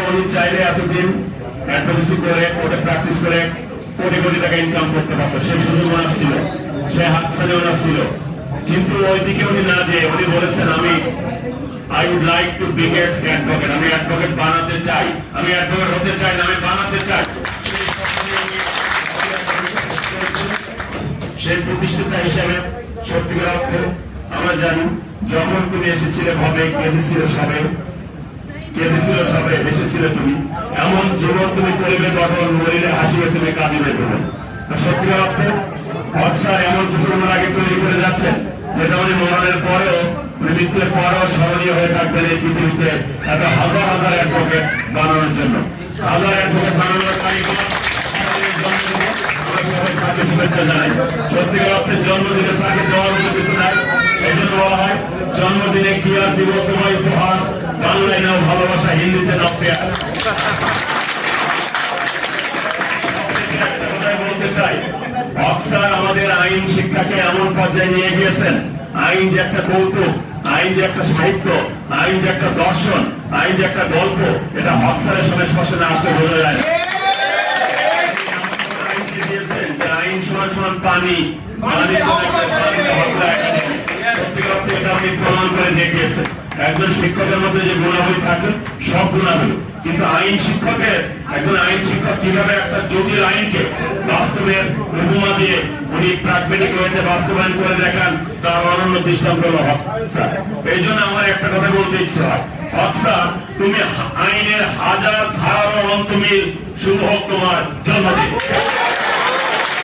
উনি চাইলে এতদিন অ্যাডভোকেসি করে কোর্টে প্র্যাকটিস করে কোটি কোটি টাকা ইনকাম করতে পারতো, সেই সুযোগ ওনার ছিল, সে হাতছানি ওনার ছিল। কিন্তু ওই দিকে উনি না দিয়ে উনি বলেছেন আমি I would like to become an advocate, আমি অ্যাডভোকেট বানাতে চাই, আমি অ্যাডভোকেট হতে চাই না, আমি বানাতে চাই। সেই প্রতিষ্ঠাতা হিসেবে সত্যিকার অর্থে আমরা জানি যখন তুমি এসেছিলে ভাবে কেঁদেছিল সবে এসেছিলে তুমি, এমন জীবন তুমি করিবে তখন মরিলে হাসিবে তুমি কাঁদিবে তুমি। সত্যিকার অর্থে অক্সার এমন কিছু আমার আগে তৈরি করে যাচ্ছেন যেটা উনি মরণের পরেও মৃত্যুর পরেও স্মরণীয় হয়ে থাকবেন এই পৃথিবীতে এত হাজার হাজার অ্যাডভোকেট বানানোর জন্য, হাজার অ্যাডভোকেট বানানোর কারিগর শুভেচ্ছা জানাই। সত্যিকার অর্থে জন্মদিনে তাকে দেওয়ার মতো কিছু নাই, এই জন্য বলা হয় জন্মদিনে কি আর দিব তোমায় উপহার, বাংলায় নাও ভালোবাসা, হিন্দিতে নাও পেয়ার। বলতে চাই অক্সার আমাদের আইন শিক্ষাকে এমন পর্যায়ে নিয়ে গিয়েছেন, আইন যে একটা কৌতুক, আইন যে একটা সাহিত্য, আইন যে একটা দর্শন, আইন যে একটা গল্প, এটা অক্সারের সংস্পর্শে না আসলে বোঝা যায় না। আইন সমান সমান পানি, এটা আপনি প্রমাণ করে দেখিয়েছেন। একজন শিক্ষকের মধ্যে যে গুণাবলী থাকে সব গুণাবলী, কিন্তু আইন শিক্ষকের একজন আইন শিক্ষক কিভাবে একটা জটিল আইনকে বাস্তবের উপমা দিয়ে উনি প্রাকৃতিক ওয়েতে বাস্তবায়ন করে দেখান, তার অনন্য দৃষ্টান্ত হলো হক্সা। এই জন্য আমার একটা কথা বলতে ইচ্ছে হয়, হক্সা তুমি আইনের হাজার ধারা অন্তমিল, শুভ হোক তোমার জন্মদিন।